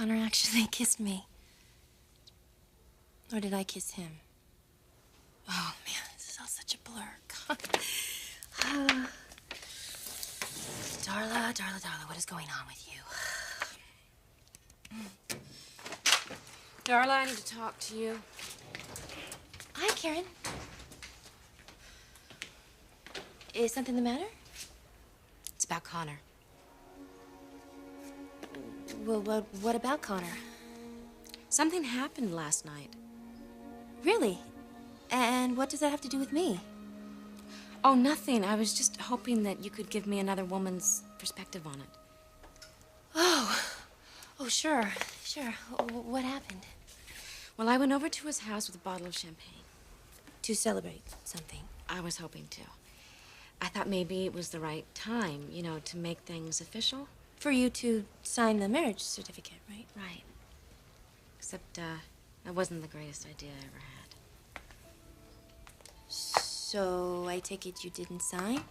Connor actually kissed me. Or did I kiss him? Oh, man, this is all such a blur. Darla, what is going on with you? Darla, I need to talk to you. Hi, Karen. Is something the matter? It's about Connor. Well, what about Connor? Something happened last night. Really? And what does that have to do with me? Oh, nothing. I was just hoping that you could give me another woman's perspective on it. Oh, sure. What happened? Well, I went over to his house with a bottle of champagne. To celebrate something. I was hoping to. I thought maybe it was the right time, you know, to make things official. For you to sign the marriage certificate, right? Right. Except, that wasn't the greatest idea I ever had. So, I take it you didn't sign?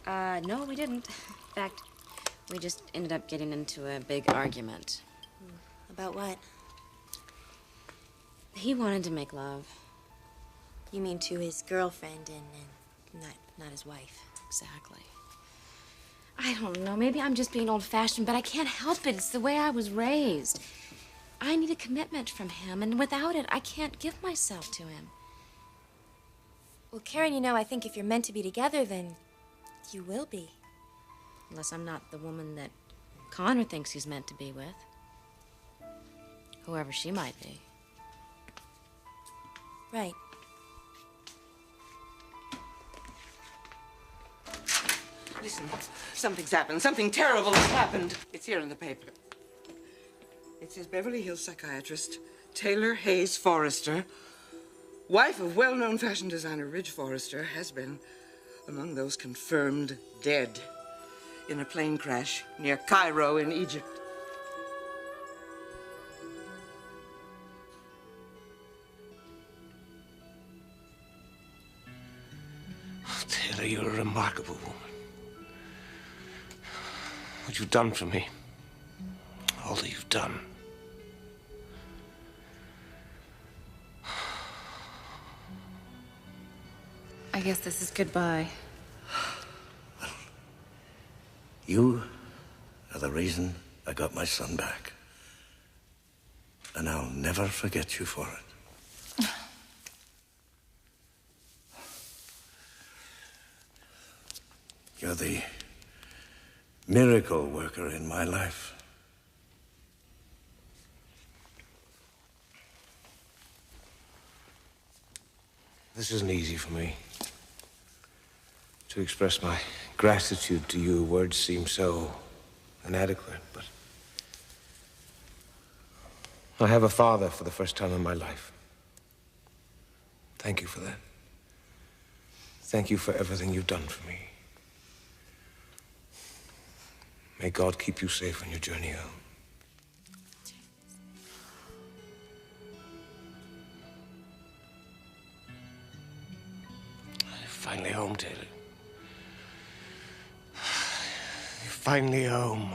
No, we didn't. In fact, we just ended up getting into a big argument. About what? He wanted to make love. You mean to his girlfriend and not his wife? Exactly. I don't know, maybe I'm just being old-fashioned, but I can't help it. It's the way I was raised. I need a commitment from him, and without it, I can't give myself to him. Well, Karen, you know, I think if you're meant to be together, then you will be. Unless I'm not the woman that Connor thinks he's meant to be with. Whoever she might be. Right. Listen, something's happened. Something terrible has happened. It's here in the paper. It says Beverly Hills psychiatrist Taylor Hayes Forrester, wife of well-known fashion designer Ridge Forrester, has been among those confirmed dead in a plane crash near Cairo in Egypt. Oh, Taylor, you're a remarkable woman. What you've done for me, all that you've done. I guess this is goodbye. You are the reason I got my son back. And I'll never forget you for it. You're the miracle worker in my life. This isn't easy for me. To express my gratitude to you, words seem so inadequate, but I have a father for the first time in my life. Thank you for that. Thank you for everything you've done for me. May God keep you safe on your journey home. You're finally home, Taylor. You're finally home.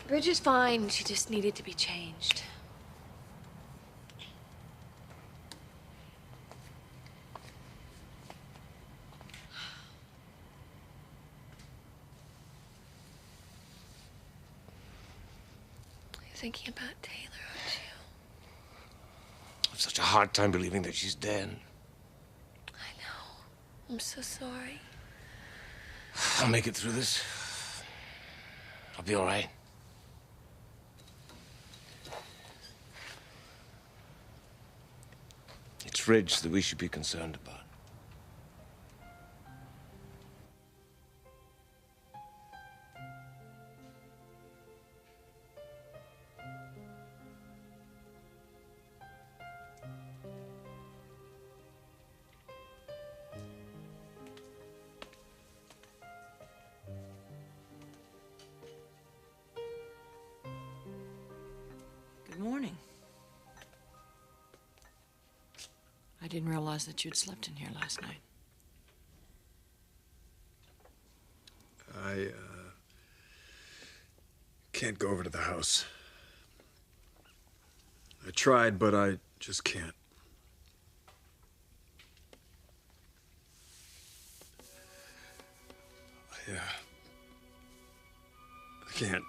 Bridget's fine. She just needed to be changed. You're thinking about Taylor, aren't you? I have such a hard time believing that she's dead. I know. I'm so sorry. I'll make it through this. I'll be all right. It's Ridge that we should be concerned about. Good morning. I didn't realize that you'd slept in here last night. I can't go over to the house. I tried, but I just can't. I can't.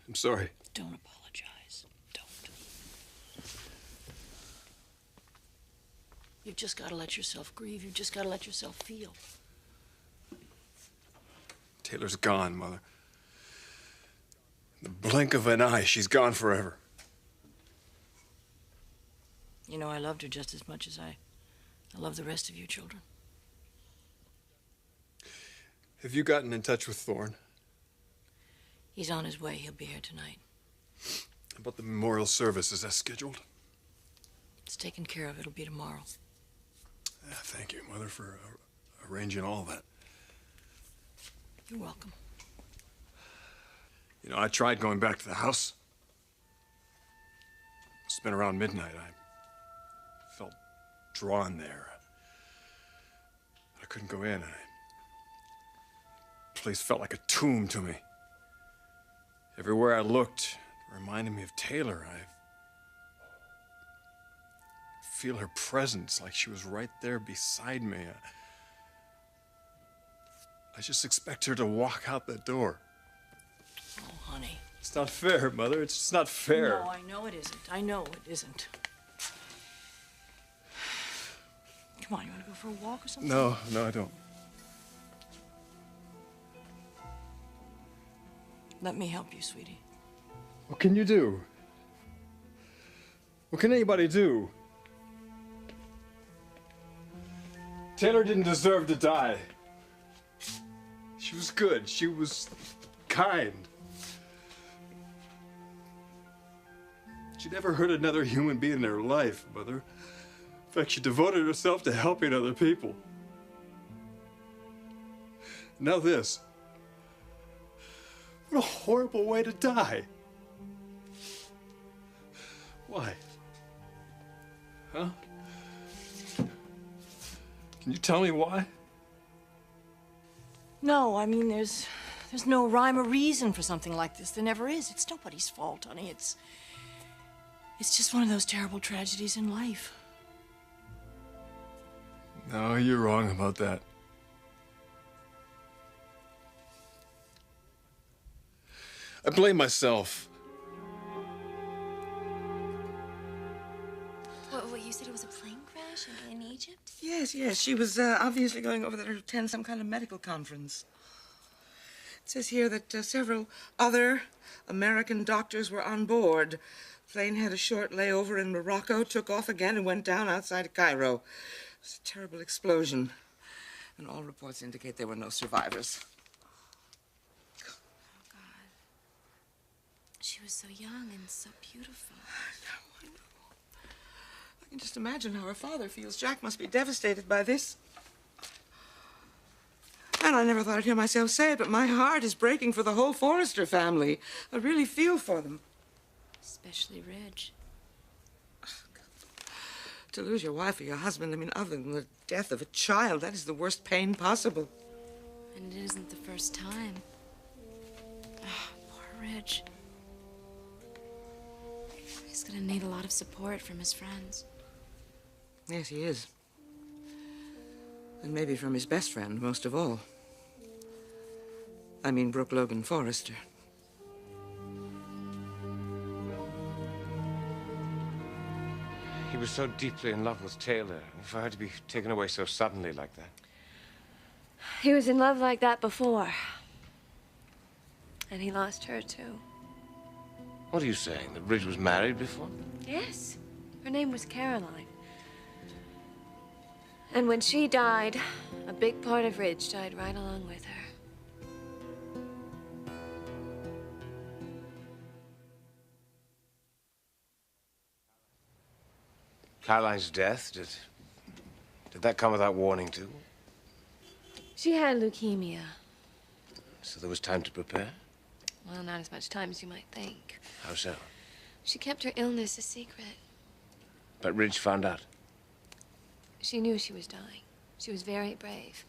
I'm sorry. Don't apologize. Don't. You've just got to let yourself grieve. You've just got to let yourself feel. Taylor's gone, Mother. In the blink of an eye, she's gone forever. You know, I loved her just as much as I love the rest of you children. Have you gotten in touch with Thorne? He's on his way. He'll be here tonight. How about the memorial service? Is that scheduled? It's taken care of. It'll be tomorrow. Yeah, thank you, Mother, for arranging all that. You're welcome. You know, I tried going back to the house. It's been around midnight. I felt drawn there. I couldn't go in. The place felt like a tomb to me. Everywhere I looked, it reminded me of Taylor. I feel her presence, like she was right there beside me. I just expect her to walk out that door. Oh, honey. It's not fair, Mother. It's just not fair. No, I know it isn't. I know it isn't. Come on, you want to go for a walk or something? No, I don't. Let me help you, sweetie. What can you do? What can anybody do? Taylor didn't deserve to die. She was good. She was kind. She never hurt another human being in her life, Mother. In fact, she devoted herself to helping other people. Now this. What a horrible way to die. Why? Huh? Can you tell me why? No, I mean, there's no rhyme or reason for something like this. There never is. It's nobody's fault, honey. It's just one of those terrible tragedies in life. No, you're wrong about that. I blame myself. What, you said it was a plane crash in Egypt? Yes. She was obviously going over there to attend some kind of medical conference. It says here that several other American doctors were on board. Plane had a short layover in Morocco, took off again, and went down outside of Cairo. It was a terrible explosion. And all reports indicate there were no survivors. Oh, God. She was so young and so beautiful. I know. I can just imagine how her father feels. Jack must be devastated by this. And I never thought I'd hear myself say it, but my heart is breaking for the whole Forrester family. I really feel for them. Especially Reg. To lose your wife or your husband, I mean, other than the death of a child, that is the worst pain possible. And it isn't the first time. Oh, poor Reg. He's gonna need a lot of support from his friends. Yes, he is. And maybe from his best friend, most of all. I mean Brooke Logan Forrester. He was so deeply in love with Taylor. For her to be taken away so suddenly like that. He was in love like that before. And he lost her, too. What are you saying? That Bridget was married before? Yes. Her name was Caroline. And when she died, a big part of Ridge died right along with her. Caroline's death, did that come without warning, too? She had leukemia. So there was time to prepare? Well, not as much time as you might think. How so? She kept her illness a secret. But Ridge found out. She knew she was dying. She was very brave.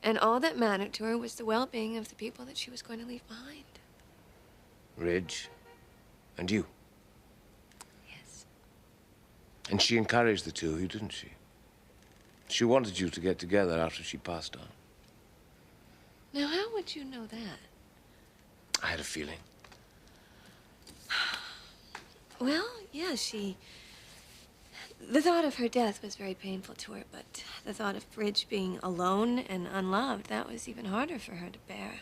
And all that mattered to her was the well-being of the people that she was going to leave behind. Ridge and you. Yes. And she encouraged the two of you, didn't she? She wanted you to get together after she passed on. Now, how would you know that? I had a feeling. Well, yeah, the thought of her death was very painful to her, but the thought of Bridge being alone and unloved, that was even harder for her to bear.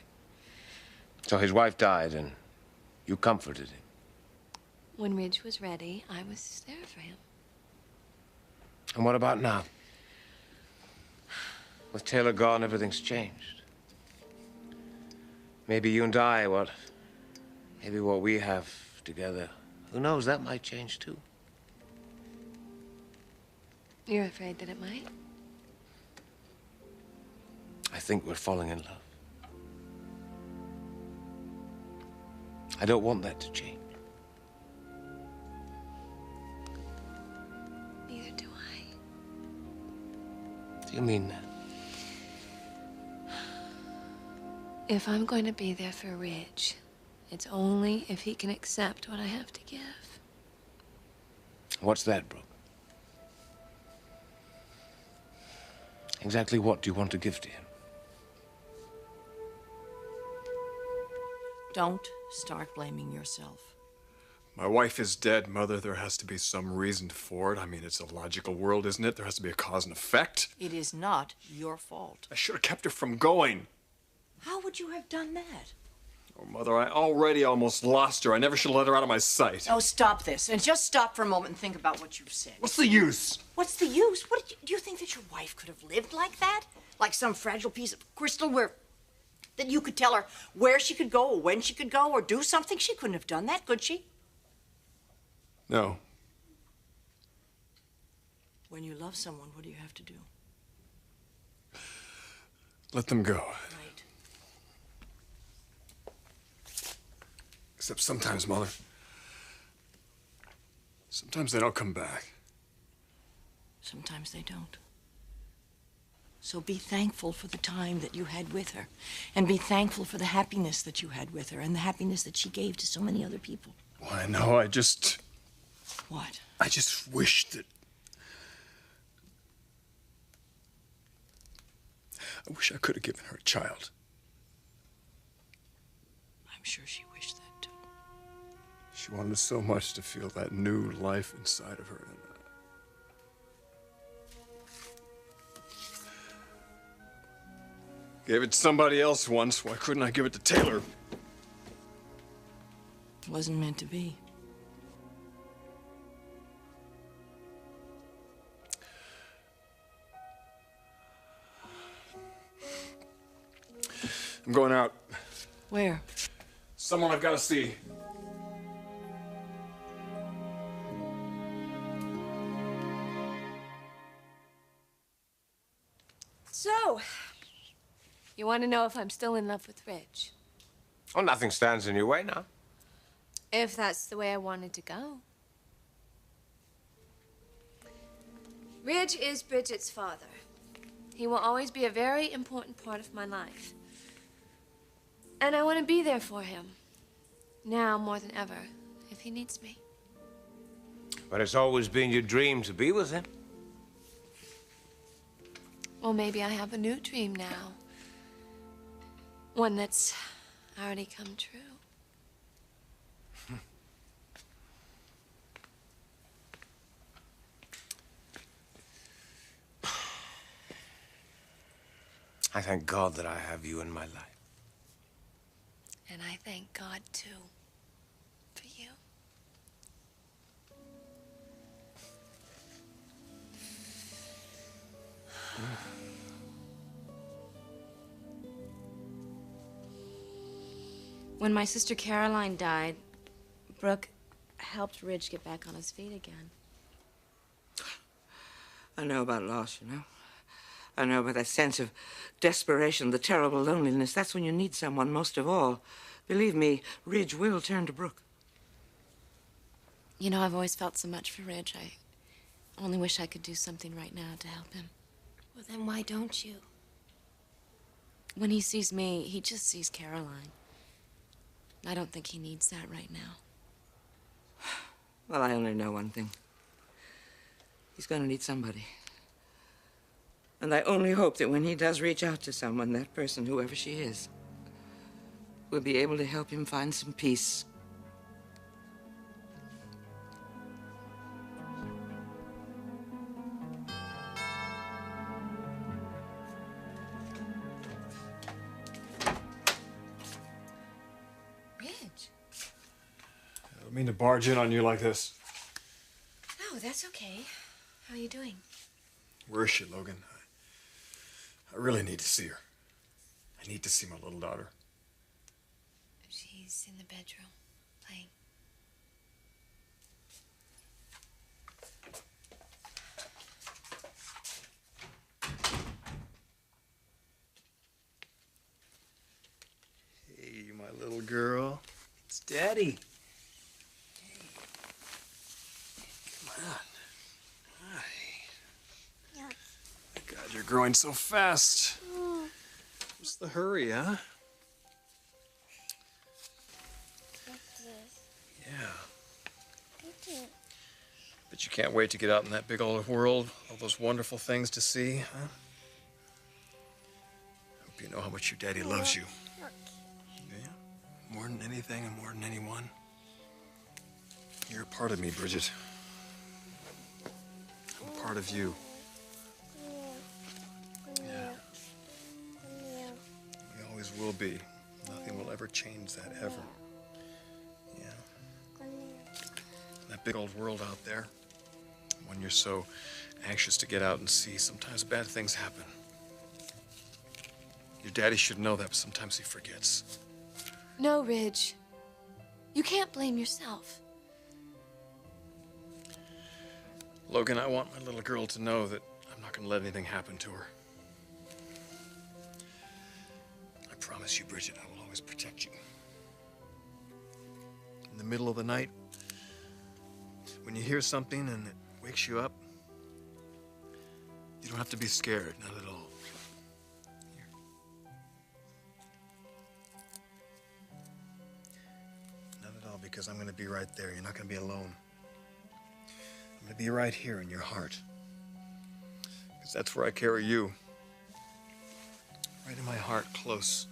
So his wife died, and you comforted him. When Ridge was ready, I was there for him. And what about now? With Taylor gone, everything's changed. Maybe you and I, maybe what we have together, who knows, that might change too. You're afraid that it might? I think we're falling in love. I don't want that to change. Neither do I. Do you mean that? If I'm going to be there for Ridge, it's only if he can accept what I have to give. What's that, Brooke? Exactly what do you want to give to him? Don't start blaming yourself. My wife is dead, Mother. There has to be some reason for it. I mean, it's a logical world, isn't it? There has to be a cause and effect. It is not your fault. I should have kept her from going. How would you have done that? Oh, Mother, I already almost lost her. I never should have let her out of my sight. Oh, stop this. And just stop for a moment and think about what you've said. What's the use? What's the use? Do you think that your wife could have lived like that? Like some fragile piece of crystal that you could tell her where she could go or when she could go or do something? She couldn't have done that, could she? No. When you love someone, what do you have to do? Let them go. Right. Except sometimes, Mother. Sometimes they don't come back. Sometimes they don't. So be thankful for the time that you had with her. And be thankful for the happiness that you had with her and the happiness that she gave to so many other people. Well, I know, I just wish that... I wish I could have given her a child. I'm sure she wished that, too. She wanted so much to feel that new life inside of her. And, gave it to somebody else once. Why couldn't I give it to Taylor? It wasn't meant to be. I'm going out. Where? Someone I've got to see. So, you want to know if I'm still in love with Ridge? Oh, nothing stands in your way now. If that's the way I wanted to go. Ridge is Bridget's father. He will always be a very important part of my life. And I want to be there for him. Now more than ever, if he needs me. But it's always been your dream to be with him. Well, maybe I have a new dream now. One that's already come true. I thank God that I have you in my life. And I thank God, too, for you. When my sister Caroline died, Brooke helped Ridge get back on his feet again. I know about loss, you know. I know about that sense of desperation, the terrible loneliness. That's when you need someone most of all. Believe me, Ridge will turn to Brooke. You know, I've always felt so much for Ridge. I only wish I could do something right now to help him. Well, then why don't you? When he sees me, he just sees Caroline. I don't think he needs that right now. Well, I only know one thing. He's going to need somebody. And I only hope that when he does reach out to someone, that person, whoever she is, will be able to help him find some peace. Ridge. I don't mean to barge in on you like this. No, that's okay. How are you doing? Where is she, Logan? I really need to see her. I need to see my little daughter. She's in the bedroom, playing. Hey, my little girl. It's Daddy. Hey. Come on. Hi. God, you're growing so fast. What's the hurry, huh? Yeah. But you can't wait to get out in that big old world, all those wonderful things to see, huh? Hope you know how much your daddy loves you. Yeah? More than anything and more than anyone. You're a part of me, Bridget. I'm a part of you. Yeah. We always will be. Nothing will ever change that, ever. Yeah. That big old world out there, when you're so anxious to get out and see, sometimes bad things happen. Your daddy should know that, but sometimes he forgets. No, Ridge. You can't blame yourself. Logan, I want my little girl to know that I'm not going to let anything happen to her. I promise you, Bridget, I will always protect you. In the middle of the night, when you hear something and it wakes you up, you don't have to be scared, not at all. Here. Not at all, because I'm going to be right there. You're not going to be alone. I'm going to be right here in your heart. Because that's where I carry you. Right in my heart, close.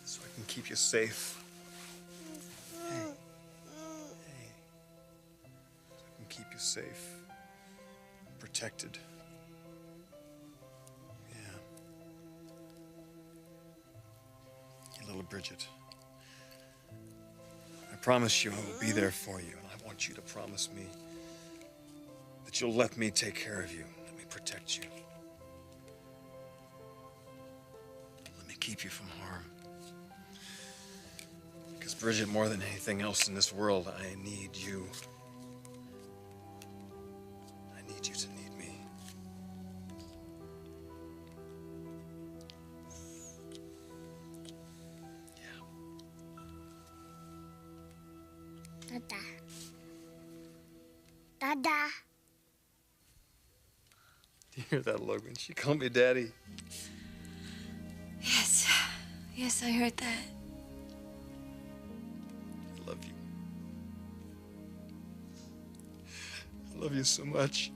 So I can keep you safe. Hey. Hey. So I can keep you safe. Protected. Yeah. Your little Bridget. I promise you I will be there for you. And I want you to promise me that you'll let me take care of you. Let me protect you. Let me keep you from harm. Because, Bridget, more than anything else in this world, I need you. I need you to need me. Yeah. Dada. Dada. Do you hear that, Logan? She called me Daddy. Yes. Yes, I heard that. I love you. I love you so much.